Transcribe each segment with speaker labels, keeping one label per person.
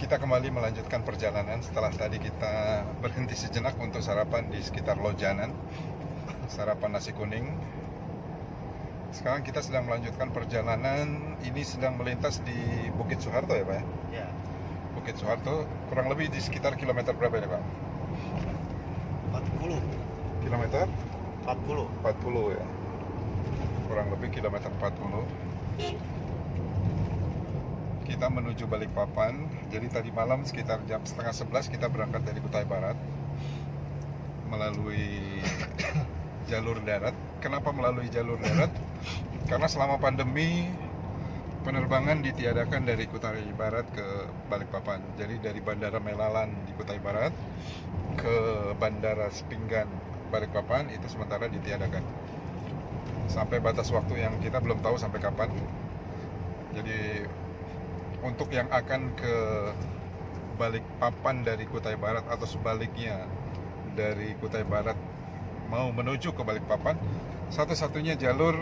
Speaker 1: kita kembali melanjutkan perjalanan setelah tadi kita berhenti sejenak untuk sarapan di sekitar Lojanan, sarapan nasi kuning. Sekarang kita sedang melanjutkan perjalanan, ini sedang melintas di Bukit Soeharto ya Pak ya?
Speaker 2: Ya,
Speaker 1: Bukit Soeharto, kurang lebih di sekitar kilometer berapa ini Pak?
Speaker 2: 40.
Speaker 1: Kilometer?
Speaker 2: 40.
Speaker 1: 40 ya, kurang lebih kilometer 40. Kita menuju Balikpapan. Jadi tadi malam sekitar jam setengah 11 kita berangkat dari Kutai Barat melalui jalur darat. Kenapa melalui jalur darat? Karena selama pandemi penerbangan ditiadakan dari Kutai Barat ke Balikpapan. Jadi dari Bandara Melalan di Kutai Barat ke Bandara Sepinggan Balikpapan itu sementara ditiadakan sampai batas waktu yang kita belum tahu sampai kapan. Jadi untuk yang akan ke Balikpapan dari Kutai Barat atau sebaliknya dari Kutai Barat mau menuju ke Balikpapan, satu-satunya jalur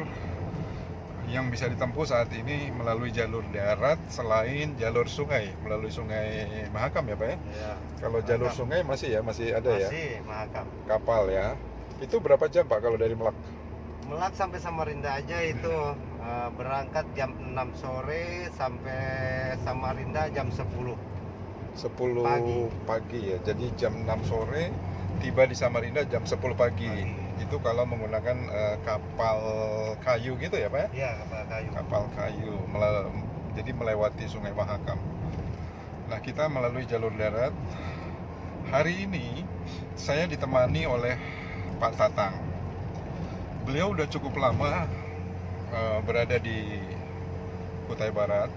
Speaker 1: yang bisa ditempuh saat ini melalui jalur darat selain jalur sungai, melalui Sungai Mahakam ya Pak ya?
Speaker 2: Ya.
Speaker 1: Kalau jalur sungai masih ada ya?
Speaker 2: Masih Mahakam.
Speaker 1: Kapal ya. Itu berapa jam Pak kalau dari Melak?
Speaker 2: Melak sampai Samarinda aja itu berangkat jam 6 sore sampai Samarinda jam 10.
Speaker 1: 10 pagi ya. Jadi jam 6 sore tiba di Samarinda jam 10 pagi. Itu kalau menggunakan kapal kayu gitu ya Pak ya?
Speaker 2: Iya, kapal kayu.
Speaker 1: Kapal kayu jadi melewati Sungai Mahakam. Nah, kita melalui jalur darat. Hari ini saya ditemani oleh Pak Tatang. Beliau udah cukup lama berada di Kutai Barat.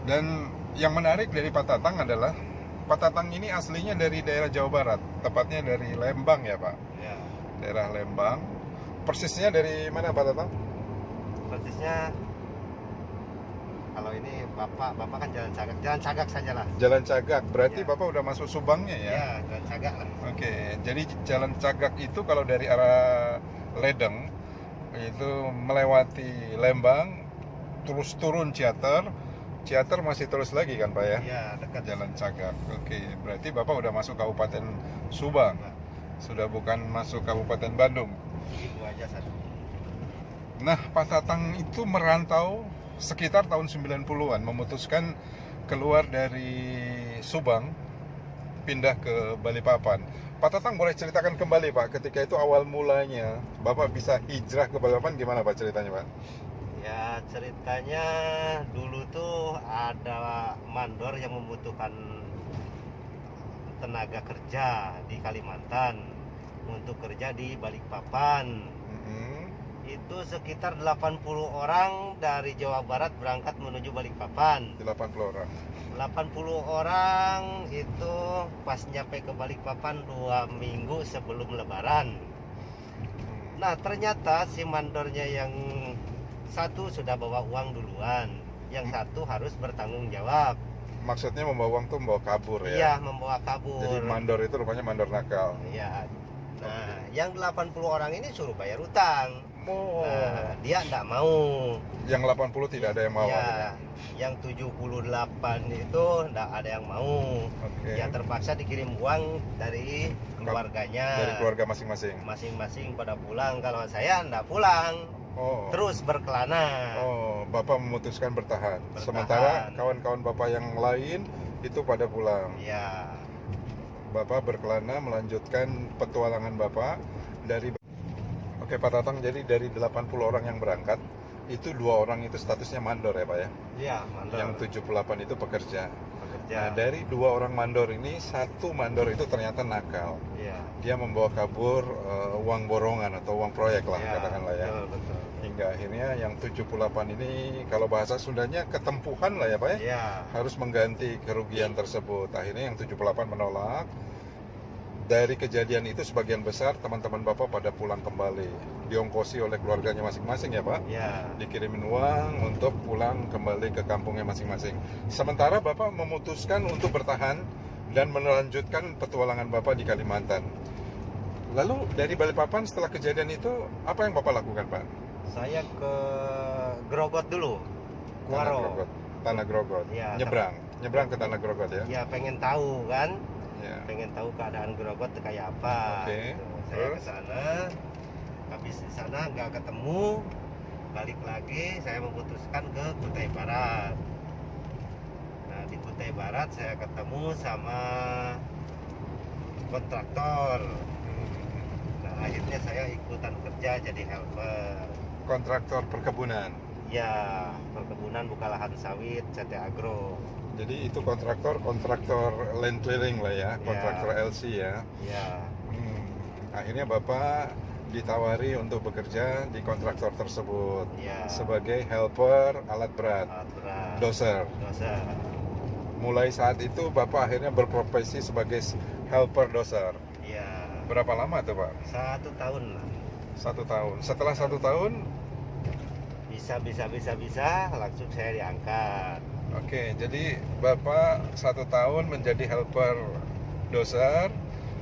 Speaker 1: Dan yang menarik dari Pak Tatang adalah Pak Tatang ini aslinya dari daerah Jawa Barat, tepatnya dari Lembang ya Pak.
Speaker 2: Ya.
Speaker 1: Daerah Lembang. Persisnya dari mana Pak Tatang?
Speaker 2: Persisnya kalau ini Bapak kan Jalan Cagak saja lah.
Speaker 1: Jalan Cagak, berarti
Speaker 2: Ya.
Speaker 1: Bapak udah masuk Subangnya ya?
Speaker 2: Ya, Jalan Cagak lah.
Speaker 1: Oke, jadi Jalan Cagak itu kalau dari arah Ledeng itu melewati Lembang, terus turun Ciater masih terus lagi kan Pak ya?
Speaker 2: Iya, dekat
Speaker 1: Jalan Cagak. Oke, berarti Bapak udah masuk Kabupaten Subang,
Speaker 2: Nah,
Speaker 1: sudah bukan masuk Kabupaten Bandung.
Speaker 2: itu aja satu.
Speaker 1: Nah, Pak Tatang itu merantau sekitar tahun 90-an, memutuskan keluar dari Subang, pindah ke Balikpapan. Pak Tatang boleh ceritakan kembali Pak, ketika itu awal mulanya Bapak bisa hijrah ke Balikpapan, gimana Pak ceritanya Pak?
Speaker 2: Ya, ceritanya dulu tuh ada mandor yang membutuhkan tenaga kerja di Kalimantan untuk kerja di Balikpapan. Itu sekitar 80 orang dari Jawa Barat berangkat menuju Balikpapan.
Speaker 1: 80 orang.
Speaker 2: 80 orang itu pas nyampe ke Balikpapan 2 minggu sebelum Lebaran. Nah, ternyata si mandornya yang satu sudah bawa uang duluan, yang satu harus bertanggung jawab.
Speaker 1: Maksudnya membawa uang tuh membawa kabur ya?
Speaker 2: Iya, membawa kabur.
Speaker 1: Jadi mandor itu rupanya mandor nakal.
Speaker 2: Iya. Nah, yang 80 orang ini suruh bayar utang.
Speaker 1: Oh.
Speaker 2: Nah, dia enggak mau.
Speaker 1: Yang 80 tidak ada yang mau.
Speaker 2: Ya, yang 78 itu enggak ada yang mau.
Speaker 1: Oke.
Speaker 2: Ya terpaksa dikirim uang dari keluarganya.
Speaker 1: Dari keluarga masing-masing.
Speaker 2: Masing-masing pada pulang. Kalau saya enggak pulang.
Speaker 1: Oh.
Speaker 2: Terus berkelana.
Speaker 1: Oh, Bapak memutuskan bertahan.
Speaker 2: Bertahan.
Speaker 1: Sementara kawan-kawan Bapak yang lain itu pada pulang.
Speaker 2: Ya.
Speaker 1: Bapak berkelana melanjutkan petualangan Bapak dari. Oke Pak Tatang, jadi dari 80 orang yang berangkat, itu 2 orang itu statusnya mandor ya Pak ya?
Speaker 2: Iya, mandor.
Speaker 1: Yang 78 itu pekerja.
Speaker 2: Pekerja.
Speaker 1: Nah, dari 2 orang mandor ini, 1 mandor itu ternyata nakal.
Speaker 2: Iya.
Speaker 1: Dia membawa kabur uang borongan atau uang proyek lah,
Speaker 2: Ya,
Speaker 1: katakanlah ya.
Speaker 2: betul.
Speaker 1: Hingga akhirnya yang 78 ini, kalau bahasa Sundanya ketempuhan lah ya Pak ya?
Speaker 2: Iya.
Speaker 1: Harus mengganti kerugian tersebut. Akhirnya yang 78 menolak. Dari kejadian itu sebagian besar teman-teman Bapak pada pulang kembali, diongkosi oleh keluarganya masing-masing ya Pak.
Speaker 2: Ya.
Speaker 1: Dikirimin uang untuk pulang kembali ke kampungnya masing-masing. Sementara Bapak memutuskan untuk bertahan dan melanjutkan petualangan Bapak di Kalimantan. Lalu dari Balikpapan setelah kejadian itu apa yang Bapak lakukan Pak?
Speaker 2: Saya ke Grogot dulu.
Speaker 1: Tanah
Speaker 2: Kuaro.
Speaker 1: Grogot. Tanah Grogot.
Speaker 2: Ya,
Speaker 1: Nyebrang. nyebrang ke Tanah Grogot ya.
Speaker 2: Ya pengen tahu kan,
Speaker 1: Ya.
Speaker 2: pengen tahu keadaan Grogot kayak apa.
Speaker 1: Oke.
Speaker 2: Gitu. Saya
Speaker 1: Terus?
Speaker 2: ke sana, habis di sana nggak ketemu, balik lagi saya memutuskan ke Kutai Barat. Nah di Kutai Barat saya ketemu sama kontraktor. Nah akhirnya saya ikutan kerja jadi helper.
Speaker 1: Kontraktor perkebunan.
Speaker 2: Ya perkebunan buka lahan sawit CT Agro.
Speaker 1: Jadi itu kontraktor land clearing lah ya, kontraktor LC ya.
Speaker 2: Ya
Speaker 1: Akhirnya Bapak ditawari untuk bekerja di kontraktor tersebut
Speaker 2: ya.
Speaker 1: sebagai helper alat berat,
Speaker 2: Alat berat.
Speaker 1: doser.
Speaker 2: Doser.
Speaker 1: Mulai saat itu Bapak akhirnya berprofesi sebagai helper doser.
Speaker 2: Ya.
Speaker 1: Berapa lama tuh Pak?
Speaker 2: 1 tahun lah.
Speaker 1: 1 tahun. Setelah 1 tahun,
Speaker 2: Bisa langsung saya diangkat.
Speaker 1: oke. Jadi Bapak 1 tahun menjadi helper doser,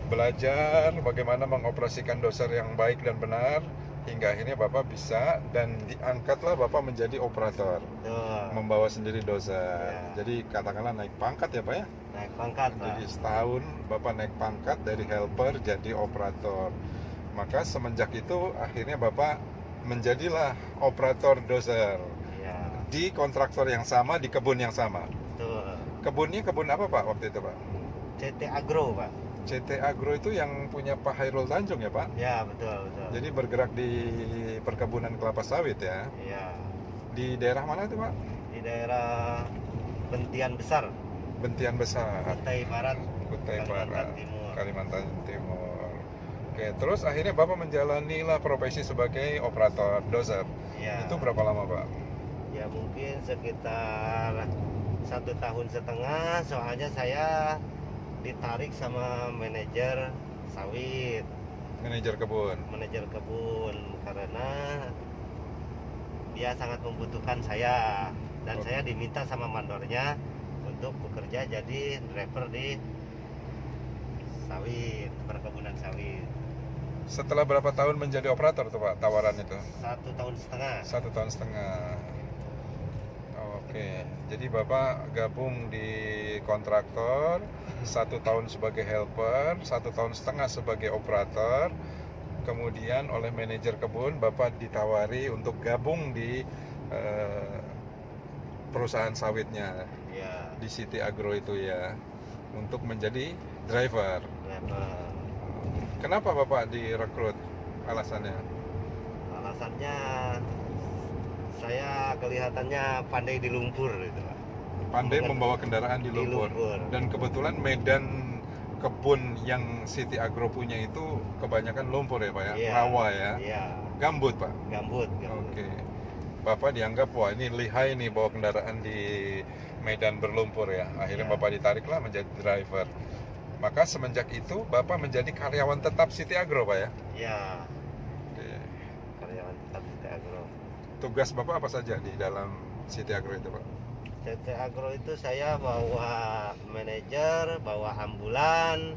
Speaker 1: belajar bagaimana mengoperasikan doser yang baik dan benar hingga akhirnya Bapak bisa dan diangkatlah Bapak menjadi operator,
Speaker 2: Tuh.
Speaker 1: membawa sendiri doser.
Speaker 2: Ya.
Speaker 1: Jadi katakanlah naik pangkat ya Pak ya.
Speaker 2: Naik pangkat lah.
Speaker 1: Jadi setahun Bapak naik pangkat dari helper jadi operator. Maka semenjak itu akhirnya Bapak menjadilah operator doser
Speaker 2: Ya.
Speaker 1: di kontraktor yang sama, di kebun yang sama.
Speaker 2: Tuh.
Speaker 1: Kebunnya kebun apa Pak waktu itu Pak?
Speaker 2: CT Agro Pak.
Speaker 1: CT Agro itu yang punya Pak Hairul Tanjung ya Pak?
Speaker 2: Ya betul.
Speaker 1: Jadi bergerak di perkebunan kelapa sawit ya.
Speaker 2: Ya.
Speaker 1: Di daerah mana tuh Pak?
Speaker 2: Di daerah Bentian Besar,
Speaker 1: Bentian Besar,
Speaker 2: Kutai Barat,
Speaker 1: Kutai
Speaker 2: Kalimantan
Speaker 1: Barat,
Speaker 2: Timur.
Speaker 1: Kalimantan Timur. Oke, terus akhirnya Bapak menjalanilah profesi sebagai operator dozer.
Speaker 2: Ya.
Speaker 1: Itu berapa lama Pak?
Speaker 2: Ya mungkin sekitar 1,5 tahun. Soalnya saya ditarik sama manajer sawit,
Speaker 1: Manajer kebun.
Speaker 2: karena dia sangat membutuhkan saya dan
Speaker 1: Oh.
Speaker 2: saya diminta sama mandornya untuk bekerja jadi driver di sawit, perkebunan sawit.
Speaker 1: Setelah berapa tahun menjadi operator tuh Pak tawaran itu?
Speaker 2: 1,5 tahun.
Speaker 1: 1,5 tahun. Oke, jadi Bapak gabung di kontraktor 1 tahun sebagai helper, 1,5 tahun sebagai operator. Kemudian oleh manajer kebun Bapak ditawari untuk gabung di perusahaan sawitnya
Speaker 2: Ya,
Speaker 1: di City Agro itu ya, untuk menjadi driver.
Speaker 2: driver.
Speaker 1: Kenapa Bapak direkrut? Alasannya?
Speaker 2: Alasannya saya kelihatannya pandai di lumpur gitu Pak.
Speaker 1: Pandai membawa kendaraan di
Speaker 2: Di
Speaker 1: lumpur.
Speaker 2: lumpur.
Speaker 1: Dan kebetulan medan kebun yang City Agro punya itu kebanyakan lumpur ya Pak ya,
Speaker 2: Iya.
Speaker 1: rawa ya,
Speaker 2: Iya,
Speaker 1: gambut Pak.
Speaker 2: gambut.
Speaker 1: Oke, Bapak dianggap wah ini lihai nih bawa kendaraan di medan berlumpur ya. Akhirnya
Speaker 2: Iya.
Speaker 1: Bapak ditariklah menjadi driver. Maka semenjak itu Bapak menjadi karyawan tetap City Agro Pak ya.
Speaker 2: Ya,
Speaker 1: Oke.
Speaker 2: karyawan tetap CT Agro.
Speaker 1: Tugas Bapak apa saja di dalam City Agro itu Pak?
Speaker 2: CT Agro itu saya bawa manajer, bawa ambulan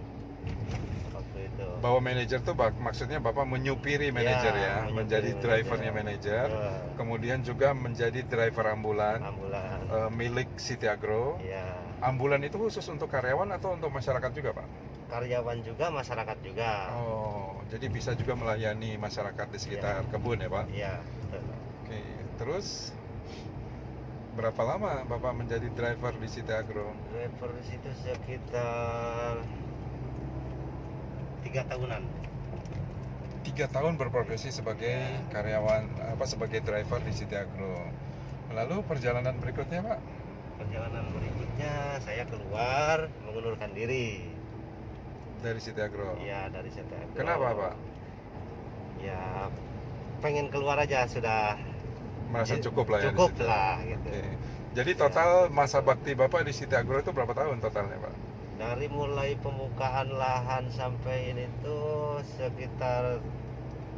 Speaker 2: waktu itu.
Speaker 1: Bawa manajer tuh maksudnya Bapak menyupiri manajer ya,
Speaker 2: menyupiri
Speaker 1: menjadi
Speaker 2: manajer.
Speaker 1: drivernya manajer. Kemudian juga menjadi driver ambulan
Speaker 2: Ambulan.
Speaker 1: milik City Agro.
Speaker 2: Ya,
Speaker 1: Ambulan itu khusus untuk karyawan atau untuk masyarakat juga Pak?
Speaker 2: karyawan juga, masyarakat juga.
Speaker 1: Oh, jadi bisa juga melayani masyarakat di sekitar kebun ya Pak?
Speaker 2: Iya, betul.
Speaker 1: Oke, terus berapa lama Bapak menjadi driver di City Agro?
Speaker 2: Driver di situ sekitar 3 tahunan.
Speaker 1: 3 tahun berprofesi sebagai karyawan, sebagai driver di City Agro. Lalu perjalanan berikutnya Pak?
Speaker 2: Perjalanan berikutnya saya keluar mengundurkan diri.
Speaker 1: Dari City Agro?
Speaker 2: Iya, dari CT Agro.
Speaker 1: Kenapa Pak?
Speaker 2: Ya, pengen keluar aja, sudah
Speaker 1: Merasa cukup lah ya di
Speaker 2: cukup
Speaker 1: situ?
Speaker 2: lah gitu.
Speaker 1: Oke. Jadi total masa bakti Bapak di City Agro itu berapa tahun totalnya Pak?
Speaker 2: Dari mulai pembukaan lahan sampai ini tuh sekitar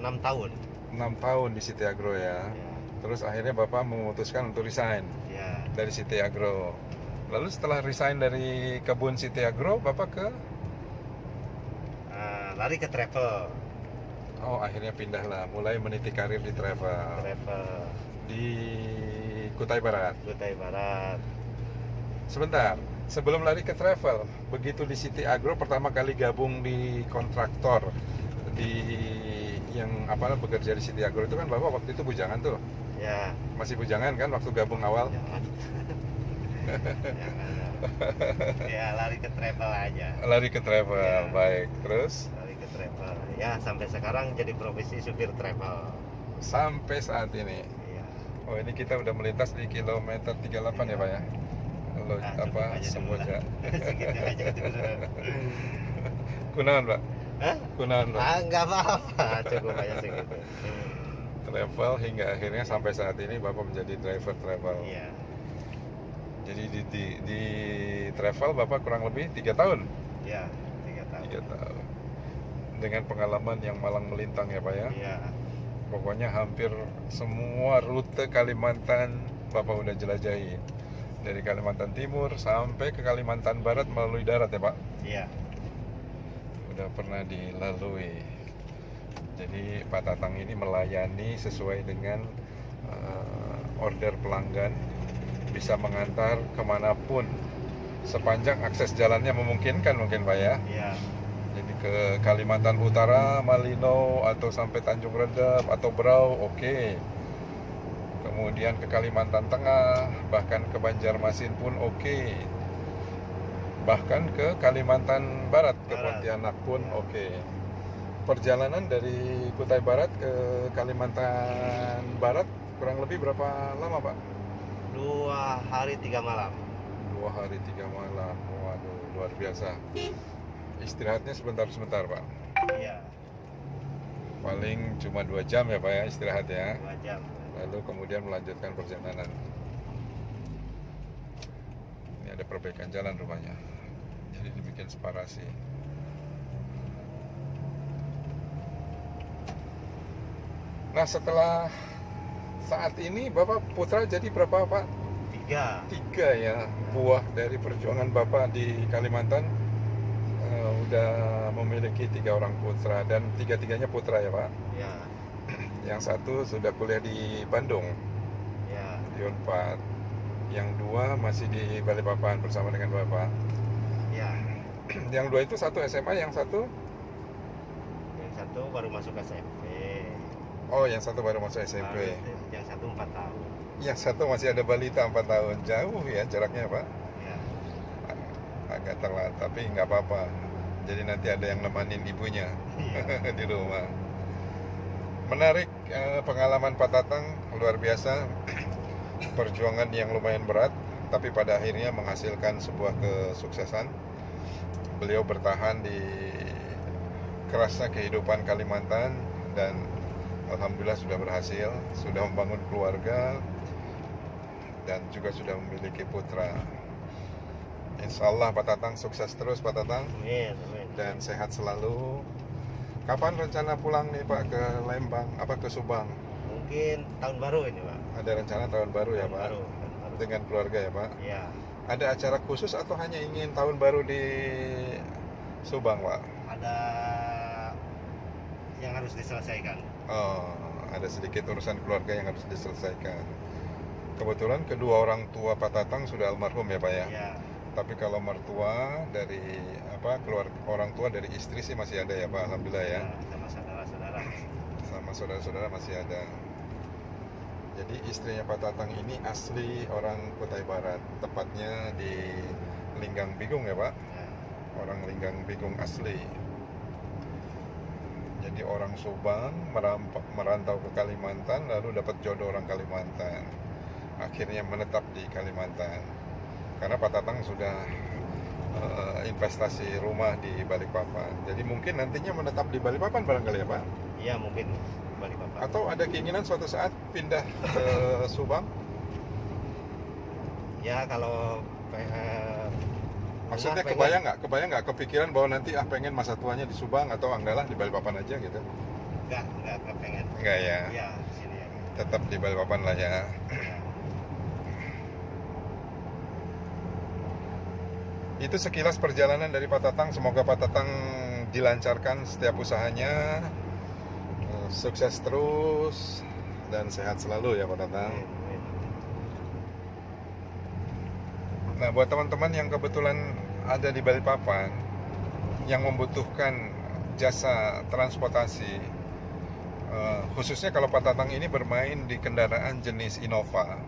Speaker 2: 6 tahun.
Speaker 1: 6 tahun di City Agro ya.
Speaker 2: Ya,
Speaker 1: Terus akhirnya Bapak memutuskan untuk resign
Speaker 2: ya.
Speaker 1: dari City Agro. Lalu setelah resign dari kebun City Agro, Bapak ke?
Speaker 2: Lari ke travel.
Speaker 1: Oh, akhirnya pindahlah, mulai meniti karir di travel
Speaker 2: Travel
Speaker 1: di Kutai Barat.
Speaker 2: Kutai Barat.
Speaker 1: Sebentar, Sebelum lari ke travel, begitu di City Agro pertama kali gabung di kontraktor di yang bekerja di City Agro itu kan Bapak waktu itu bujangan tuh.
Speaker 2: Ya,
Speaker 1: Masih bujangan kan waktu gabung awal?
Speaker 2: jangan. Jangan. Ya, lari ke travel aja.
Speaker 1: Lari ke travel,
Speaker 2: Ya.
Speaker 1: baik. Terus
Speaker 2: Lari ke travel. Ya, sampai sekarang jadi profesi supir travel.
Speaker 1: sampai saat ini.
Speaker 2: Iya.
Speaker 1: Oh, ini kita udah melintas di kilometer 38 ya Pak ya? Lo
Speaker 2: Ah, cukup aja dulu
Speaker 1: Semboja.
Speaker 2: lah. Segitu aja dulu.
Speaker 1: Kunaon Pak?
Speaker 2: Hah?
Speaker 1: Kunaon Pak?
Speaker 2: Nggak apa-apa, cukup aja segitu.
Speaker 1: Travel hingga akhirnya sampai saat ini Bapak menjadi driver travel.
Speaker 2: Iya.
Speaker 1: Jadi di travel Bapak kurang lebih 3 tahun.
Speaker 2: Iya, 3 tahun.
Speaker 1: 3 tahun. Dengan pengalaman yang malang melintang ya Pak ya.
Speaker 2: Iya.
Speaker 1: Pokoknya hampir semua rute Kalimantan Bapak udah jelajahi. Dari Kalimantan Timur sampai ke Kalimantan Barat melalui darat ya Pak.
Speaker 2: Iya.
Speaker 1: Udah pernah dilalui. Jadi Pak Tatang ini melayani sesuai dengan order pelanggan, bisa mengantar kemanapun sepanjang akses jalannya memungkinkan mungkin Pak ya.
Speaker 2: Iya.
Speaker 1: Jadi ke Kalimantan Utara, Malino, atau sampai Tanjung Redep atau Berau, oke. Kemudian ke Kalimantan Tengah, bahkan ke Banjarmasin pun oke. Bahkan ke Kalimantan Barat, ke
Speaker 2: Barat.
Speaker 1: Pontianak pun
Speaker 2: Ya.
Speaker 1: oke. Perjalanan dari Kutai Barat ke Kalimantan Barat kurang lebih berapa lama Pak?
Speaker 2: 2 hari 3 malam.
Speaker 1: 2 hari 3 malam. Waduh, luar biasa. Istirahatnya sebentar-sebentar Pak.
Speaker 2: Iya.
Speaker 1: Paling cuma 2 jam ya Pak ya istirahat ya.
Speaker 2: 2 jam.
Speaker 1: Lalu kemudian melanjutkan perjalanan. Ini ada perbaikan jalan rumahnya. Jadi dibikin separasi. Nah setelah saat ini Bapak putra jadi berapa Pak?
Speaker 2: 3.
Speaker 1: 3 ya. Buah dari perjuangan Bapak di Kalimantan udah memiliki 3 orang putra. Dan 3-tiganya putra ya Pak.
Speaker 2: Ya.
Speaker 1: Yang satu sudah kuliah di Bandung,
Speaker 2: Ya.
Speaker 1: di Unpad. Yang 2 masih di Balikpapan bersama dengan Bapak.
Speaker 2: Ya.
Speaker 1: Yang 2 itu satu SMA, yang satu?
Speaker 2: Yang satu baru masuk SMP.
Speaker 1: Oh, yang satu baru masuk SMP.
Speaker 2: Yang satu 4 tahun.
Speaker 1: Yang satu masih ada balita 4 tahun. Jauh ya jaraknya Pak.
Speaker 2: Ya.
Speaker 1: Agak telat, tapi nggak apa-apa. Jadi nanti ada yang nemanin ibunya
Speaker 2: Iya.
Speaker 1: di rumah. Menarik pengalaman Pak Tatang, luar biasa. Perjuangan yang lumayan berat, tapi pada akhirnya menghasilkan sebuah kesuksesan. Beliau bertahan di kerasnya kehidupan Kalimantan dan alhamdulillah sudah berhasil, sudah membangun keluarga dan juga sudah memiliki putra. Insya Allah Pak Tatang sukses terus Pak Tatang
Speaker 2: Amin, amin.
Speaker 1: dan sehat selalu. Kapan rencana pulang nih Pak ke Lembang, ke Subang?
Speaker 2: Mungkin tahun baru ini, Pak.
Speaker 1: Ada rencana tahun baru ya
Speaker 2: Tahun
Speaker 1: Pak?
Speaker 2: baru, tahun baru.
Speaker 1: Dengan keluarga ya Pak?
Speaker 2: Iya.
Speaker 1: Ada acara khusus atau hanya ingin tahun baru di Subang Pak?
Speaker 2: Ada yang harus diselesaikan.
Speaker 1: Oh, ada sedikit urusan keluarga yang harus diselesaikan. Kebetulan kedua orang tua Pak Tatang sudah almarhum ya Pak ya?
Speaker 2: Iya.
Speaker 1: Tapi kalau mertua dari keluarga orang tua dari istri sih masih ada ya Pak, alhamdulillah ya.
Speaker 2: Sama saudara-saudara.
Speaker 1: Sama saudara-saudara masih ada. Jadi istrinya Pak Tatang ini asli orang Kutai Barat, tepatnya di Linggang Bigung ya Pak.
Speaker 2: Ya.
Speaker 1: Orang Linggang Bigung asli. Jadi orang Subang merantau ke Kalimantan, lalu dapat jodoh orang Kalimantan. Akhirnya menetap di Kalimantan. Karena Pak Tatang sudah investasi rumah di Balikpapan. Jadi mungkin nantinya menetap di Balikpapan barangkali ya Pak?
Speaker 2: Iya, mungkin balik Bapak.
Speaker 1: Atau ada keinginan suatu saat pindah ke Subang?
Speaker 2: Ya, kalau
Speaker 1: Maksudnya
Speaker 2: pengen-
Speaker 1: kebayang nggak kepikiran bahwa nanti pengen masa tuanya di Subang atau enggak lah di Balikpapan aja gitu?
Speaker 2: Enggak pengen.
Speaker 1: Enggak ya,
Speaker 2: Ya, sini ya.
Speaker 1: tetap di Balikpapan lah ya.
Speaker 2: Ya.
Speaker 1: Itu sekilas perjalanan dari Pak Tatang. Semoga Pak Tatang dilancarkan setiap usahanya, sukses terus dan sehat selalu ya Pak Tatang.
Speaker 2: Amin, amin.
Speaker 1: Nah, buat teman-teman yang kebetulan ada di Balikpapan yang membutuhkan jasa transportasi, khususnya kalau Pak Tatang ini bermain di kendaraan jenis Innova.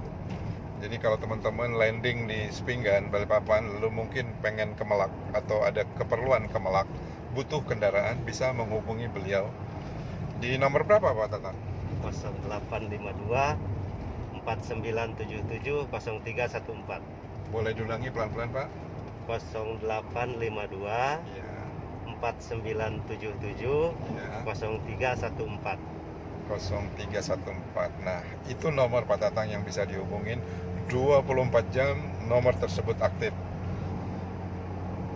Speaker 1: Jadi kalau teman-teman landing di Sepinggan, Balikpapan, lalu mungkin pengen ke Melak atau ada keperluan ke Melak, butuh kendaraan, bisa menghubungi beliau di nomor berapa Pak Tatang?
Speaker 2: 0852 4977 0314.
Speaker 1: Boleh diulangi pelan-pelan Pak?
Speaker 2: 0852
Speaker 1: Iya.
Speaker 2: 4977
Speaker 1: Iya.
Speaker 2: 0314.
Speaker 1: 0314. Nah, itu nomor Pak Tatang yang bisa dihubungin 24 jam, nomor tersebut aktif.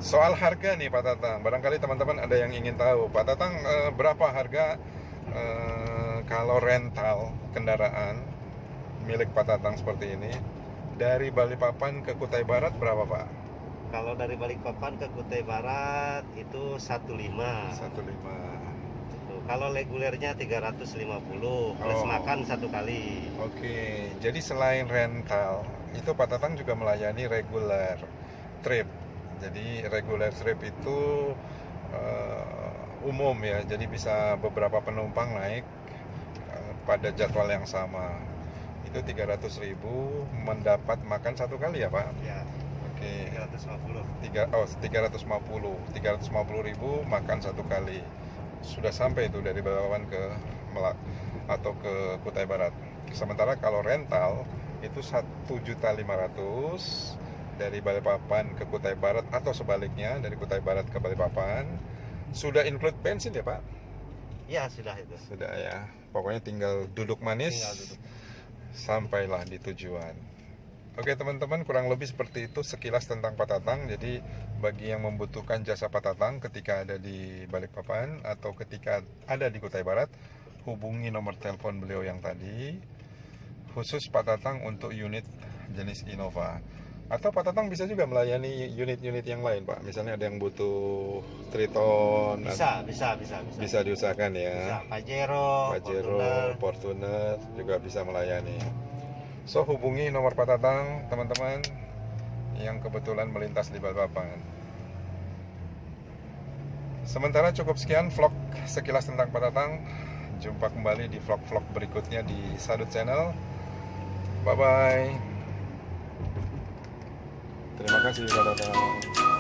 Speaker 1: Soal harga nih Pak Tatang, barangkali teman-teman ada yang ingin tahu. Pak Tatang, berapa harga kalau rental kendaraan milik Pak Tatang seperti ini dari Balikpapan ke Kutai Barat berapa Pak?
Speaker 2: Kalau dari Balikpapan ke Kutai Barat itu 15.
Speaker 1: 15.
Speaker 2: Kalau regulernya 350 plus
Speaker 1: Oh.
Speaker 2: makan satu kali.
Speaker 1: Oke, jadi selain rental, itu Pak Tatang juga melayani regular trip. Jadi regular trip itu umum ya, jadi bisa beberapa penumpang naik pada jadwal yang sama. Itu 300.000 mendapat makan satu kali ya Pak?
Speaker 2: Ya,
Speaker 1: Oke.
Speaker 2: 350.
Speaker 1: 350.000 makan satu kali. Sudah sampai itu dari Balikpapan ke Melak atau ke Kutai Barat. Sementara kalau rental itu 1.500.000 dari Balikpapan ke Kutai Barat atau sebaliknya dari Kutai Barat ke Balikpapan. Sudah include bensin ya Pak?
Speaker 2: Ya, sudah itu.
Speaker 1: Sudah ya. Pokoknya tinggal duduk manis.
Speaker 2: Tinggal duduk.
Speaker 1: Sampailah di tujuan. Oke teman-teman, kurang lebih seperti itu sekilas tentang Pak Tatang. Jadi bagi yang membutuhkan jasa Pak Tatang ketika ada di Balikpapan atau ketika ada di Kutai Barat, hubungi nomor telepon beliau yang tadi. Khusus Pak Tatang untuk unit jenis Innova. Atau Pak Tatang bisa juga melayani unit-unit yang lain Pak. Misalnya ada yang butuh Triton.
Speaker 2: Bisa.
Speaker 1: Bisa diusahakan
Speaker 2: Bisa.
Speaker 1: ya.
Speaker 2: Pajero,
Speaker 1: Fortuner juga bisa melayani. So hubungi nomor Pak Tatang teman-teman yang kebetulan melintas di Balikpapan. Sementara cukup sekian vlog sekilas tentang Pak Tatang. Jumpa kembali di vlog-vlog berikutnya di Sadut Channel. Bye bye. Terima kasih Pak Tatang.